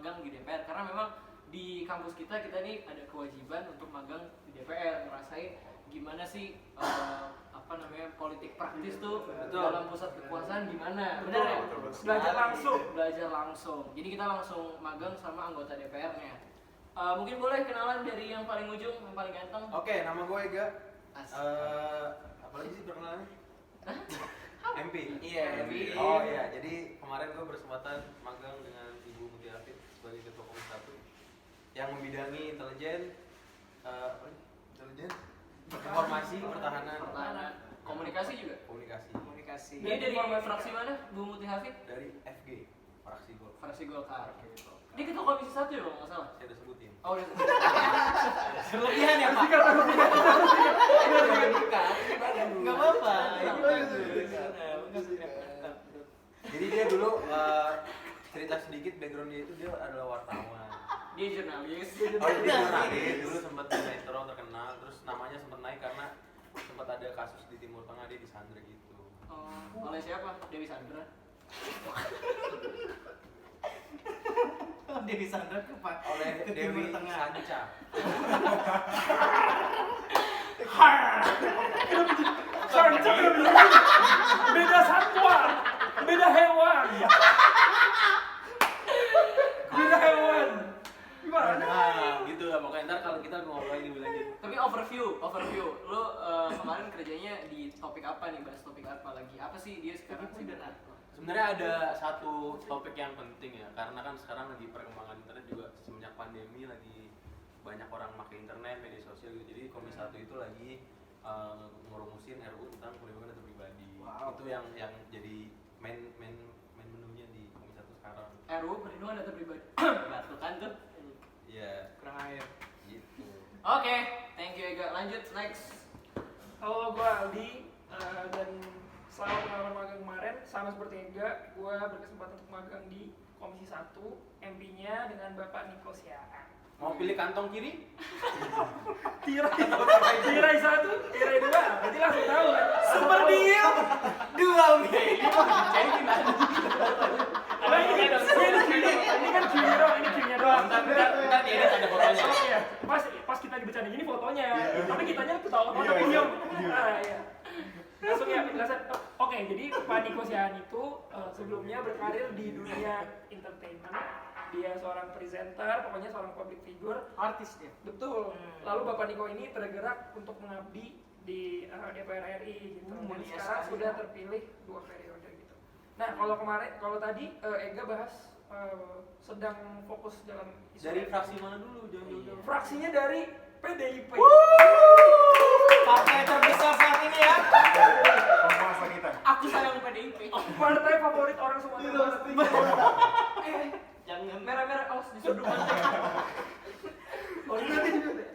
magang di DPR karena memang di kampus kita ini ada kewajiban untuk magang di DPR, ngerasain gimana sih politik praktis tuh dalam pusat kekuasaan gimana. Benar ya? Belajar langsung. Jadi kita langsung magang sama anggota DPR-nya. Mungkin boleh kenalan dari yang paling ujung, yang paling ganteng. Oke, nama gue Ega. Apalagi sih perkenalannya? MP. Iya, MP. Oh iya, jadi kemarin gue berkesempatan magang dengan Ibu Mutia Hafid sebagai Ketua Komisi 1 yang membidangi intelijen, informasi, pertahanan, komunikasi juga. Komunikasi. Dia dari fraksi mana, Bu Mutia Hafid? Dari FG, fraksi Golkar. Fraksi Golkar. Dia ketua komisi 1 ya, kalau nggak salah. Saya udah sebutin. Oh, udah. Berlebihan ya Pak? Nggak apa-apa. Jadi dia dulu cerita sedikit background dia itu, dia adalah wartawan. Dia jurnalis. Oh, dia jurnalis. Dulu sempat di Metro terkenal, terus namanya sempat naik karena sempat ada kasus di Timur Tengah, dia disandra gitu. Oh, oleh siapa? Dewi Sandra. Dewi Sandra ke Pak. Oleh ke Dewi Timur Tengah. Sanca. Sanca beda satwa, beda hewan. Gimana? Nah, gitu lah pokoknya. Ntar kalau kita ngobrol lagi lebih lanjut. Tapi overview. Lo kemarin kerjanya di topik apa nih? Bahas topik apa lagi? Apa sih dia sekarang sih benar? Sebenarnya ada satu topik yang penting ya, karena kan sekarang lagi perkembangan internet juga semenjak pandemi lagi banyak orang pakai internet, media sosial gitu. Jadi Komisi 1 itu lagi ngerumusin RUU tentang perlindungan data pribadi. Wow. Itu yang jadi main menunya di Komisi 1 sekarang. RUU perlindungan data pribadi. Batu kan tuh. Iya. Kurang air. Gitu. Oke, thank you Ega. Lanjut next. Halo, gue Aldi dan selama pengalaman magang kemarin sama seperti Ega, gue berkesempatan untuk magang di Komisi 1, MP-nya dengan Bapak Niko Siaan. Mau pilih kantong kiri? Tirai 1, tirai 2, berarti langsung tahu kan? Super deal. 2 Mei. Jadi gimana? Ini kan Q-nya doang, ini Q-nya doang. Bentar dia ada fotonya. Oh iya, pas kita dibercandain gini fotonya, tapi kitanya ketawa tapi diam. Nah, iya. Langsung ya penjelasan. Oke, jadi Pak Niko Siaan itu sebelumnya berkarir di dunia entertainment. Dia seorang presenter, pokoknya seorang public figure. Artis dia. Betul. Lalu Bapak Niko ini tergerak untuk mengabdi di DPR RI gitu. Dan sekarang sudah terpilih 2 periode gitu. Nah, kalau tadi Ega bahas sedang fokus dalam isu Dari fraksi mana dulu? Jangan jauh-jauh. fraksinya dari PDIP. Partai terbesar saat ini ya. Penguasa kita. Aku sayang PDIP. Partai favorit orang Sumatera Barat. Jangan merah-merah awas disuruh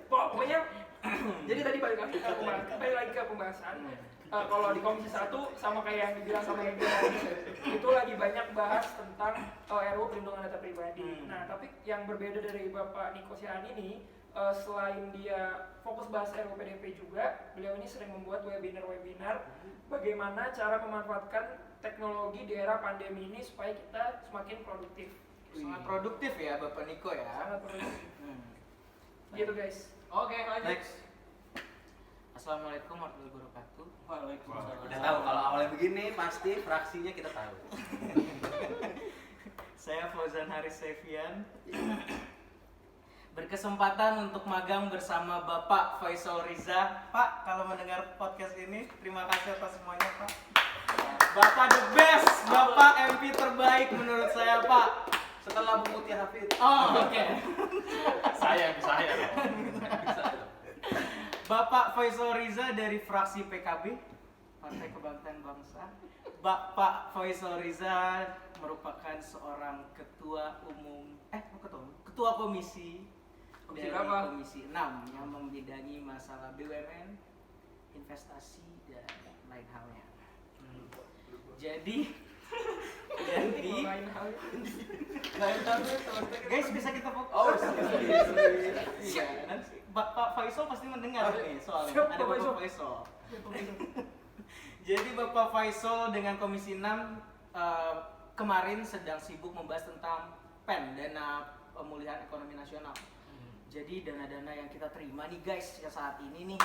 Pokoknya jadi tadi balik lagi ke pembahasan. Kalau di Komisi 1 sama kayak yang dibilang sama Ega tadi, itu lagi banyak bahas tentang RUU perlindungan data pribadi. Nah, tapi yang berbeda dari Bapak Niko Siaan ini, selain dia fokus bahas RUU PDP juga, beliau ini sering membuat webinar bagaimana cara memanfaatkan teknologi di era pandemi ini supaya kita semakin produktif. Sangat produktif ya Bapak Niko ya. Sangat produktif. Gitu guys. Oke, lanjut. Next. Assalamualaikum warahmatullahi wabarakatuh. Waalaikumsalam. Udah tahu kalau awalnya begini pasti fraksinya kita tahu. Saya Fauzan Haris Sefian. Berkesempatan untuk magang bersama Bapak Faisal Riza. Pak, kalau mendengar podcast ini, terima kasih atas semuanya, Pak. Bapak the best, Bapak MP terbaik menurut saya, Pak. Setelah Bu Mutia Hafid. Oh, oke. Saya. Bapak Faisal Riza dari fraksi PKB, Partai Kebangkitan Bangsa. Bapak Faisal Riza merupakan seorang ketua komisi dari berapa? Komisi 6 yang membidangi masalah BUMN, investasi dan lain halnya. Jadi guys, bisa kita fokus? Oh, iya. Nanti Bapak Faisal pasti mendengar nih soalnya. Siap, Ada Pak Bapak Faisal. Jadi Bapak Faisal dengan Komisi 6 kemarin sedang sibuk membahas tentang PEN, dana pemulihan ekonomi nasional. Jadi dana-dana yang kita terima nih guys ya saat ini nih,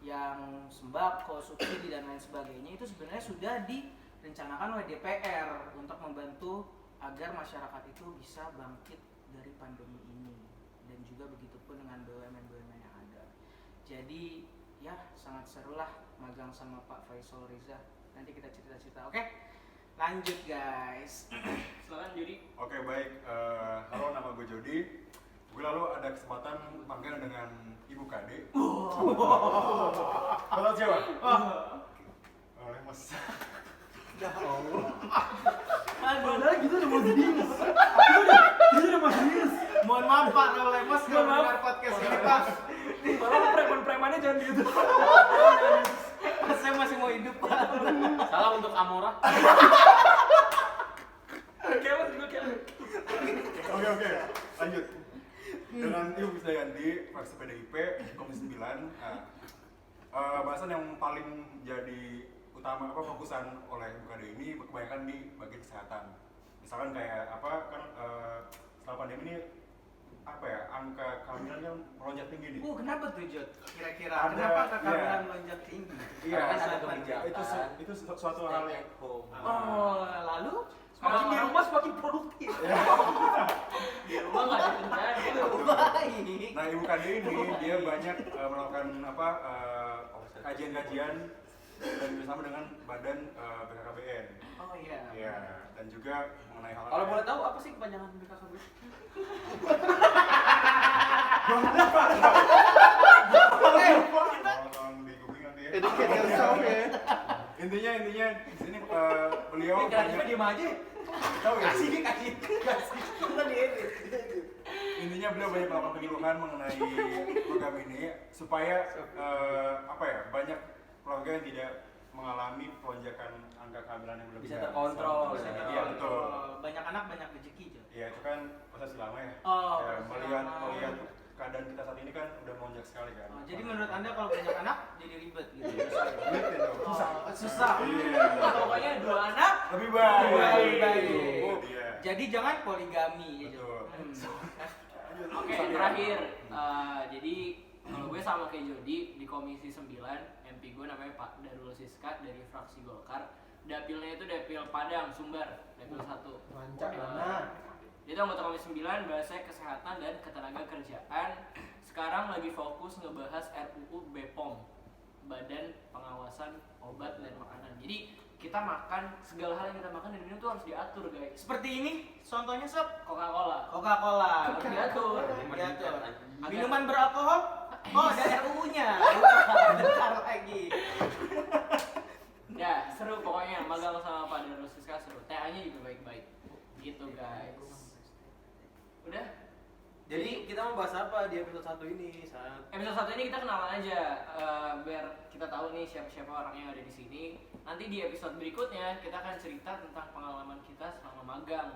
yang sembako, subsidi dan lain sebagainya itu sebenarnya sudah direncanakan oleh DPR untuk membantu agar masyarakat itu bisa bangkit dari pandemi ini, dan juga begitupun dengan BUMN-BUMN yang ada. Jadi ya sangat seru lah magang sama Pak Faisal Riza. Nanti kita cerita-cerita. Oke, lanjut guys. Silakan Jody. Oke baik, halo nama gue Jody. Gue lalu ada kesempatan magang dengan Ibu Kade. Kalau siapa? Oleh Mas. Padahal gitu udah mau serius. Udah mau serius. Mohon maaf Pak Raul Lemos kalau mendengar podcast ini Pak. Tolong preman-premannya jangan gitu. Saya masih mau hidup Pak. Salam untuk Amora. Kelet gue kelet. Oke, lanjut. Dengan Ibu Krisdayanti, fraksi PDIP, Komisi 9. Nah, bahasan yang paling jadi utama fokusan oleh Ibu Kade ini kebanyakan di bagian kesehatan. Misalkan kayak kan setelah pandemi ini angka kehamilan yang melonjak tinggi nih. Kenapa tuh Jod? Kira-kira Ada, kenapa kehamilan iya. melonjak tinggi? Iya, Karena ada kebijakan. itu suatu hal yang Lalu Semakin di rumah semakin produktif. Di rumah nggak ada kerjaan. baik. Nah, Ibu Kade ini dia banyak melakukan kajian-kajian dan bersama dengan badan BKKBN. Oh iya. Iya, dan juga mengenai hal Kalau boleh tahu apa sih kepanjangan BKKBN? tolong di googling nanti ya. Intinya di sini beliau Kreatifnya diem aja. tahu ya. Kasih. Kita diedit. Intinya beliau banyak melakukan penyuluhan mengenai program ini supaya banyak keluarga yang tidak mengalami lonjakan angka kehamilan yang berlebihan. Bisa terkontrol. Iya betul. Banyak anak banyak rezeki Jod. Iya itu kan proses lama ya. Oh, Ya, proses melihat lama. keadaan kita saat ini kan udah melonjak sekali kan. Jadi menurut Anda kalau banyak anak jadi ribet gitu. Duit ya, dong. Susah. Iya. Pokoknya 2 anak. Lebih baik. Lebih baik. Itu dia. Jadi jangan poligami ya Jod. Betul. Oke, terakhir. Jadi kalau gue sama kayak Jody di Komisi 9, MP gue namanya Pak Darul Siska dari fraksi Golkar. Dapilnya itu Dapil Padang, Sumbar, Dapil 1. Mancak mana? Dia tuh anggota Komisi 9, bahasanya kesehatan dan ketenagakerjaan. Sekarang lagi fokus ngebahas RUU BPOM, Badan Pengawasan Obat dan Makanan. Jadi kita makan, segala hal yang kita makan di dunia tuh harus diatur guys. Seperti ini contohnya sob. Coca-Cola Coca-Cola. harus diatur. Diatur. Agar- Minuman beralkohol? Oh, ada RUU-nya. Bentar lagi. Ya, seru pokoknya magang sama Pak Darul Siska seru. TA-nya juga baik-baik. Gitu guys. Udah? Jadi kita mau bahas apa di episode 1 ini? Episode 1 ini kita kenalan aja biar kita tahu nih siapa-siapa orang yang ada di sini. Nanti di episode berikutnya kita akan cerita tentang pengalaman kita selama magang.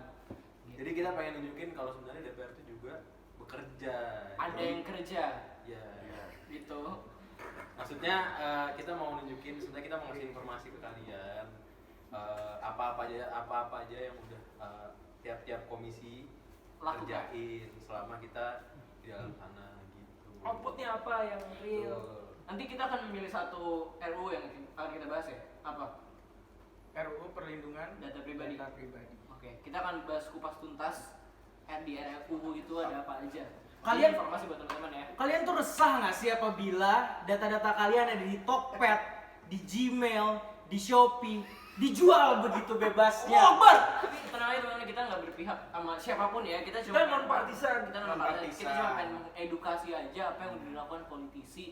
Gitu. Jadi kita pengen nunjukin kalau sebenarnya DPR itu juga bekerja. Ada yang kerja Ya. gitu. Maksudnya kita mau nunjukin, sebenarnya kita mau ngasih informasi ke kalian apa-apa aja yang udah tiap-tiap komisi Lakukan. kerjain selama kita di dalam sana gitu. Outputnya apa yang real? Betul. Nanti kita akan memilih satu RUU yang akan kita bahas ya. Apa? RUU perlindungan Data pribadi. data pribadi. Oke, kita akan bahas kupas tuntas di RUU itu ada apa aja. Kalian- Ini informasi buat teman-teman ya. Kalian tuh resah nggak sih apabila data-data kalian ada di Tokped, di Gmail, di Shopee, dijual begitu bebasnya? Tapi tenang aja teman-teman, kita nggak berpihak sama siapapun ya. Kita cuma Kita non-partisan. Kita non-partisan. Kita cuma pengen mengedukasi aja apa yang udah dilakukan politisi.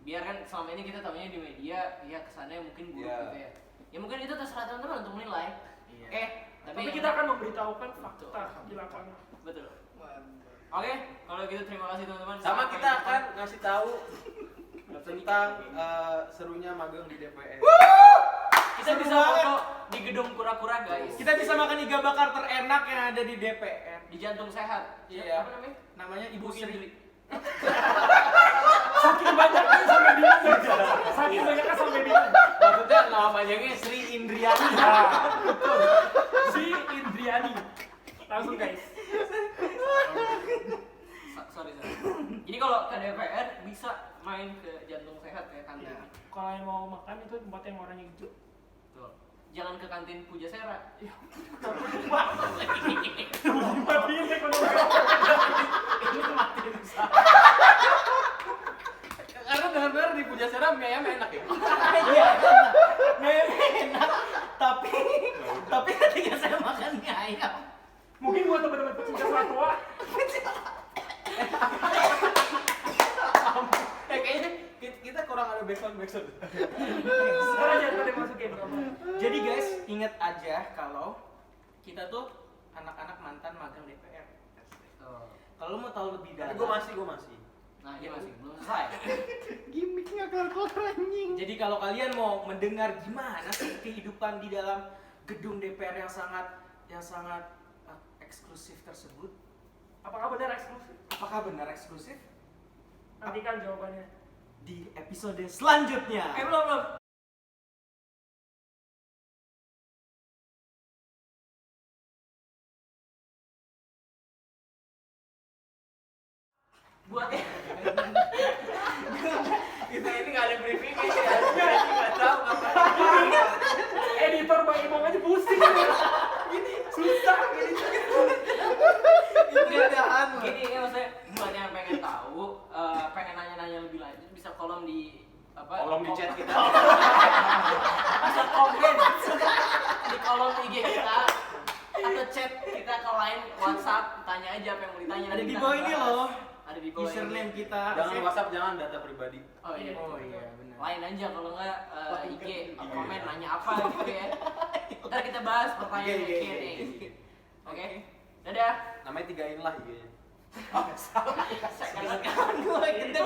Biar kan selama ini kita tahunya di media, ya kesannya mungkin buruk Iya. gitu ya. Ya mungkin itu terserah teman-teman untuk menilai. Iya. Oke, Tapi kita akan memberitahukan fakta di lapangan. betul. Oke, kalau gitu terima kasih teman-teman. Sama Sampai kita jumpa. akan ngasih tahu tentang serunya magang di DPR. Kita Seru bisa banget. foto di gedung kura-kura guys. Kita bisa makan iga bakar terenak yang ada di DPR. Di jantung sehat. Iya. Apa namanya? Namanya Ibu Sri. Saking banyaknya sampai bingung. Saking banyaknya sampai bingung. Maksudnya nama panjangnya Sri Indriani. Si Indriani. Langsung guys. sorry. Jadi kalau ke DPR bisa main ke Jantung Sehat ya kantin. Ya, kalau yang mau makan itu tempat yang warnanya hijau. Betul. Jangan ke kantin Pujasera. Matiin ekonomi. Karena dengar-dengar di Pujasera mie ayam enak ya. Iya, enak. Tapi ketika saya makan mie ayam, Mungkin buat teman-teman pecinta satwa. Kayaknya kita kurang ada backsound. Sekarang jangan pada masukin. jadi guys ingat aja kalau kita tuh anak-anak mantan magang DPR. Kalau mau tahu lebih dalam, Gue masih. Nah, dia masih belum selesai. gimmicknya keluar anjing. Jadi kalau kalian mau mendengar gimana sih kehidupan di dalam gedung DPR yang sangat eksklusif tersebut, Apakah benar eksklusif? apakah benar eksklusif? Nantikan jawabannya. Di episode selanjutnya. Belum. Buat Kita ini nggak ada briefingnya ya. Nggak tahu ngapain. Editor Bang Imam aja pusing. Ini susah gini. gini ya maksudnya buat yang pengen tahu, pengen nanya-nanya lebih lanjut bisa kolom di Kolom di chat kita. bisa komen di kolom IG kita atau chat kita ke line WhatsApp, tanya aja apa yang mau ditanya. Ada nanti di kita bawah ini bahas. loh. Ada di bawah Username ini. kita. Jangan WhatsApp, jangan data pribadi. Oh iya. Oh iya benar. Lain aja kalau nggak IG komen nanya apa gitu ya. Ntar kita bahas pertanyaan Oke. Q&A. Oke. Dadah. Namanya 3in lah IG-nya. Kawan gue gede